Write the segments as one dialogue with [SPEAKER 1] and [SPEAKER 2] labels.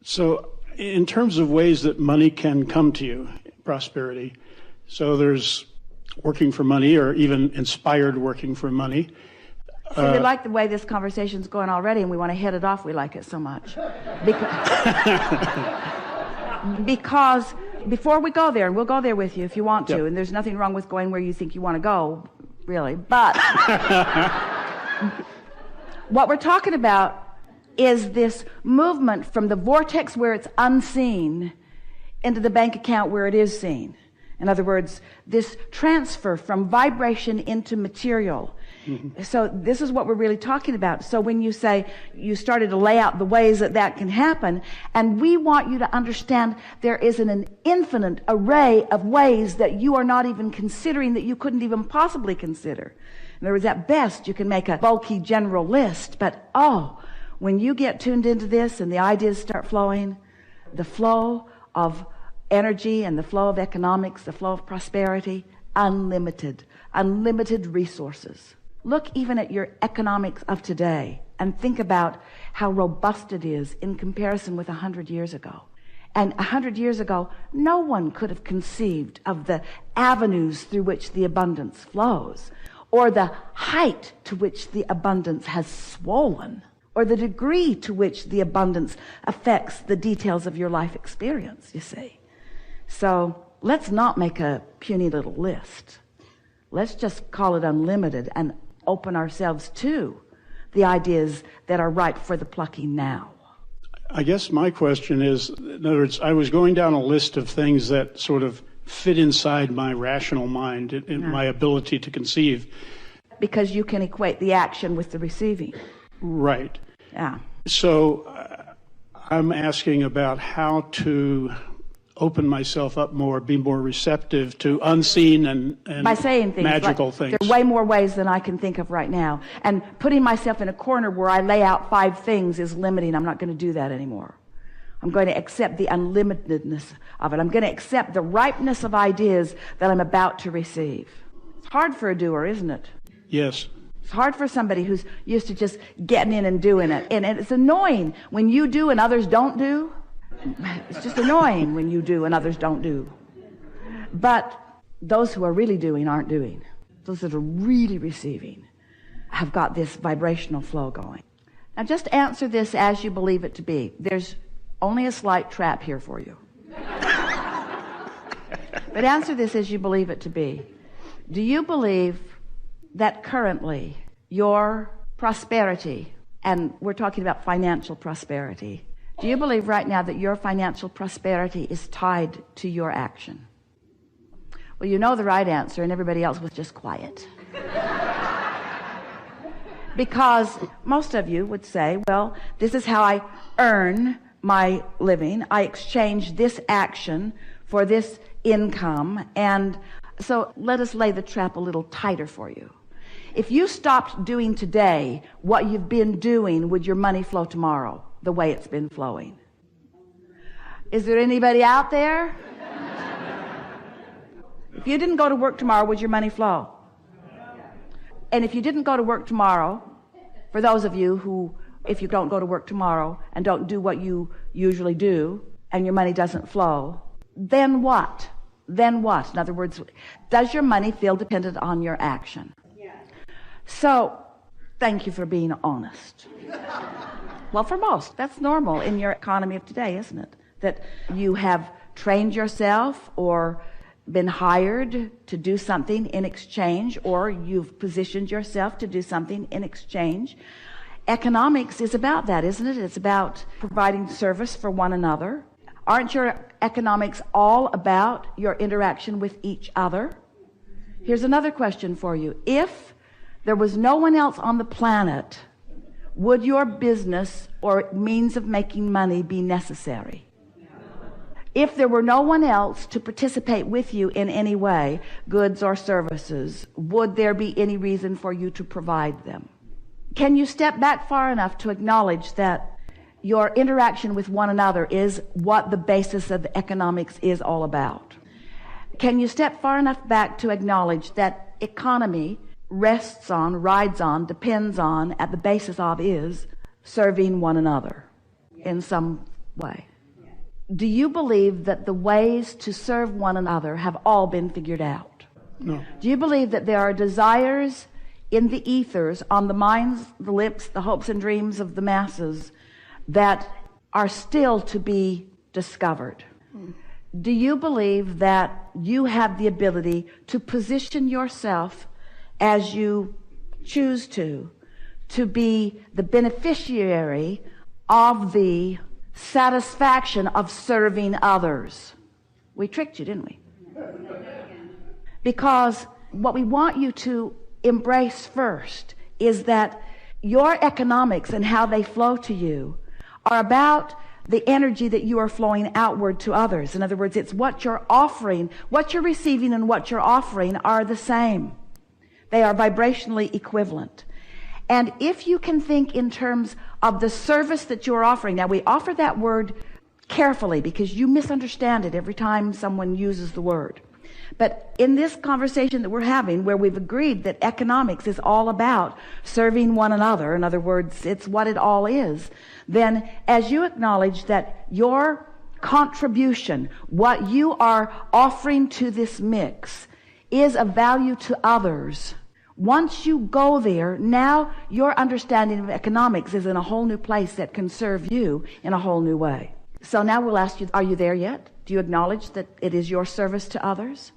[SPEAKER 1] So in terms of ways that money can come to you, prosperity, so there's working for money or even inspired working for money.
[SPEAKER 2] So we like the way this conversation's going already, and we want to hit it off. We like it so much. Because before we go there, and we'll go there with you if you want to,
[SPEAKER 1] Yep.
[SPEAKER 2] and there's nothing wrong with going where you think you want to go, really. But what we're talking about is this movement from the vortex where it's unseen into the bank account where it is seen. In other words, this transfer from vibration into material. Mm-hmm. So this is what we're really talking about. So when you say you started to lay out the ways that that can happen, and we want you to understand there is an infinite array of ways that you are not even considering, that you couldn't even possibly consider. In other words, at best, you can make a bulky general list, but when you get tuned into this and the ideas start flowing, the flow of energy and the flow of economics, the flow of prosperity, unlimited resources. Look even at your economics of today and think about how robust it is in comparison with 100 years ago. And 100 years ago, no one could have conceived of the avenues through which the abundance flows, or the height to which the abundance has swollen, or the degree to which the abundance affects the details of your life experience, you see. So let's not make a puny little list. Let's just call it unlimited and open ourselves to the ideas that are ripe for the plucking now.
[SPEAKER 1] I guess my question is, in other words, I was going down a list of things that sort of fit inside my rational mind, in my ability to conceive.
[SPEAKER 2] Because you can equate the action with the receiving.
[SPEAKER 1] Right.
[SPEAKER 2] Yeah.
[SPEAKER 1] So I'm asking about how to open myself up more, be more receptive to unseen and
[SPEAKER 2] by saying things
[SPEAKER 1] magical
[SPEAKER 2] like,
[SPEAKER 1] things.
[SPEAKER 2] There are way more ways than I can think of right now. And putting myself in a corner where I lay out 5 things is limiting. I'm not going to do that anymore. I'm going to accept the unlimitedness of it. I'm going to accept the ripeness of ideas that I'm about to receive. It's hard for a doer, isn't it?
[SPEAKER 1] Yes.
[SPEAKER 2] It's hard for somebody who's used to just getting in and doing it. And it's annoying when you do and others don't do. It's just annoying when you do and others don't do. But those who are really doing aren't doing. Those that are really receiving have got this vibrational flow going. Now just answer this as you believe it to be. There's only a slight trap here for you. But answer this as you believe it to be. Do you believe that currently your prosperity, and we're talking about financial prosperity, do you believe right now that your financial prosperity is tied to your action? Well, you know the right answer, and everybody else was just quiet. Because most of you would say, well, this is how I earn my living. I exchange this action for this income. And so let us lay the trap a little tighter for you. If you stopped doing today what you've been doing, would your money flow tomorrow the way it's been flowing? Is there anybody out there? If you didn't go to work tomorrow, would your money flow? And if you didn't go to work tomorrow, for those of you who, if you don't go to work tomorrow and don't do what you usually do, and your money doesn't flow, then what? Then what? In other words, does your money feel dependent on your action? So, thank you for being honest. Well, for most, that's normal in your economy of today, isn't it? That you have trained yourself or been hired to do something in exchange, or you've positioned yourself to do something in exchange. Economics is about that, isn't it? It's about providing service for one another. Aren't your economics all about your interaction with each other? Here's another question for you. If there was no one else on the planet, would your business or means of making money be necessary? If there were no one else to participate with you in any way, goods or services, would there be any reason for you to provide them? Can you step back far enough to acknowledge that your interaction with one another is what the basis of economics is all about? Can you step far enough back to acknowledge that economy rests on, rides on, depends on, at the basis of is serving one another in some way? do you believe that the ways to serve one another have all been figured out?
[SPEAKER 1] No.
[SPEAKER 2] Do you believe that there are desires in the ethers, on the minds, the lips, the hopes and dreams of the masses that are still to be discovered? Do you believe that you have the ability to position yourself as you choose to be the beneficiary of the satisfaction of serving others? We tricked you, didn't we? Because what we want you to embrace first is that your economics and how they flow to you are about the energy that you are flowing outward to others. In other words, it's what you're offering, what you're receiving and what you're offering are the same. They are vibrationally equivalent. And if you can think in terms of the service that you're offering, now we offer that word carefully because you misunderstand it every time someone uses the word. But in this conversation that we're having, where we've agreed that economics is all about serving one another, in other words, it's what it all is, then as you acknowledge that your contribution, what you are offering to this mix, is of value to others, once you go there, now your understanding of economics is in a whole new place that can serve you in a whole new way. So now we'll ask you, are you there yet? Do you acknowledge that it is your service to others?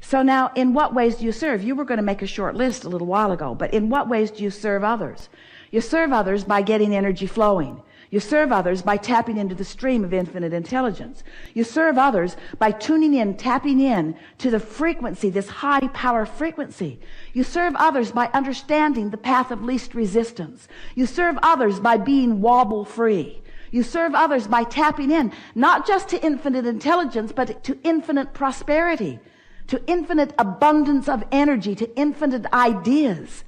[SPEAKER 2] So now, in what ways do you serve? You were going to make a short list a little while ago, but in what ways do you serve others? You serve others by getting energy flowing. You serve others by tapping into the stream of infinite intelligence. You serve others by tuning in, tapping in to the frequency, this high power frequency. You serve others by understanding the path of least resistance. You serve others by being wobble free. You serve others by tapping in, not just to infinite intelligence, but to infinite prosperity, to infinite abundance of energy, to infinite ideas.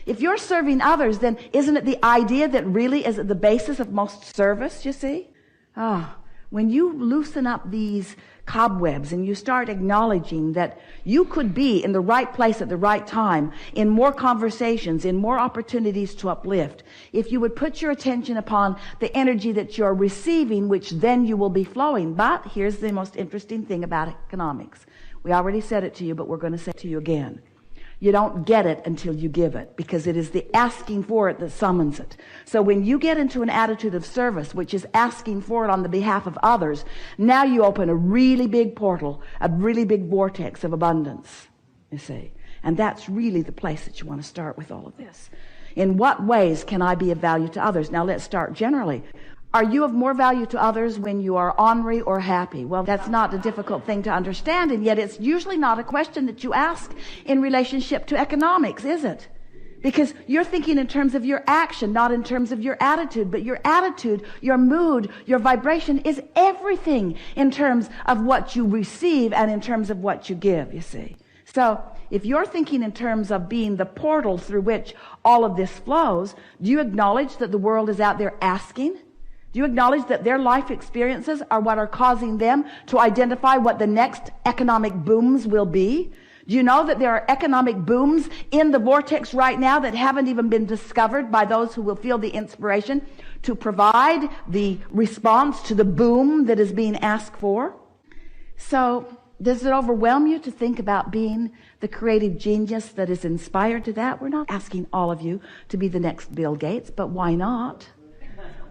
[SPEAKER 2] If you're serving others, then isn't it the idea that really is at the basis of most service, you see? When you loosen up these cobwebs and you start acknowledging that you could be in the right place at the right time, in more conversations, in more opportunities to uplift, if you would put your attention upon the energy that you're receiving, which then you will be flowing. But here's the most interesting thing about economics. We already said it to you, but we're going to say it to you again. You don't get it until you give it, because it is the asking for it that summons it. So when you get into an attitude of service, which is asking for it on the behalf of others, now you open a really big portal, a really big vortex of abundance, you see. And that's really the place that you want to start with all of this. In what ways can I be of value to others? Now let's start generally. Are you of more value to others when you are ornery or happy? Well, that's not a difficult thing to understand, and yet it's usually not a question that you ask in relationship to economics, is it? Because you're thinking in terms of your action, not in terms of your attitude. But your attitude, your mood, your vibration is everything in terms of what you receive and in terms of what you give, you see. So if you're thinking in terms of being the portal through which all of this flows, do you acknowledge that the world is out there asking? Do you acknowledge that their life experiences are what are causing them to identify what the next economic booms will be? Do you know that there are economic booms in the vortex right now that haven't even been discovered by those who will feel the inspiration to provide the response to the boom that is being asked for? So does it overwhelm you to think about being the creative genius that is inspired to that? We're not asking all of you to be the next Bill Gates, but why not?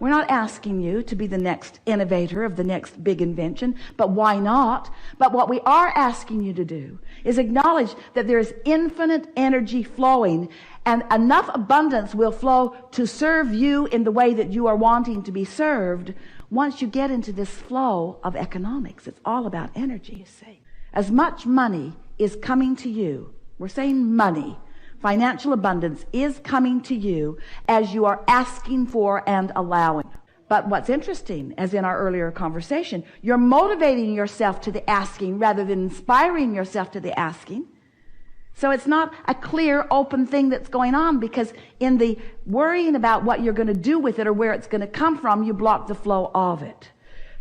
[SPEAKER 2] We're not asking you to be the next innovator of the next big invention, but why not? But what we are asking you to do is acknowledge that there is infinite energy flowing, and enough abundance will flow to serve you in the way that you are wanting to be served once you get into this flow of economics. It's all about energy, you see. As much money is coming to you, we're saying money, financial abundance is coming to you as you are asking for and allowing. But what's interesting, as in our earlier conversation, you're motivating yourself to the asking rather than inspiring yourself to the asking. So it's not a clear, open thing that's going on, because in the worrying about what you're going to do with it or where it's going to come from, you block the flow of it.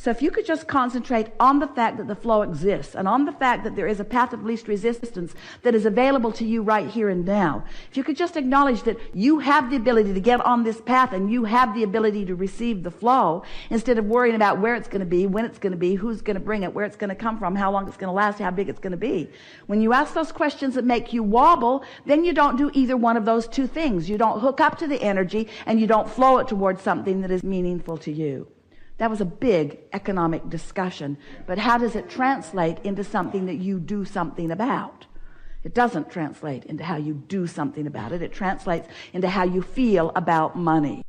[SPEAKER 2] So if you could just concentrate on the fact that the flow exists and on the fact that there is a path of least resistance that is available to you right here and now, if you could just acknowledge that you have the ability to get on this path and you have the ability to receive the flow, instead of worrying about where it's going to be, when it's going to be, who's going to bring it, where it's going to come from, how long it's going to last, how big it's going to be. When you ask those questions that make you wobble, then you don't do either one of those two things. You don't hook up to the energy and you don't flow it towards something that is meaningful to you. That was a big economic discussion, but how does it translate into something that you do something about? It doesn't translate into how you do something about it. It translates into how you feel about money.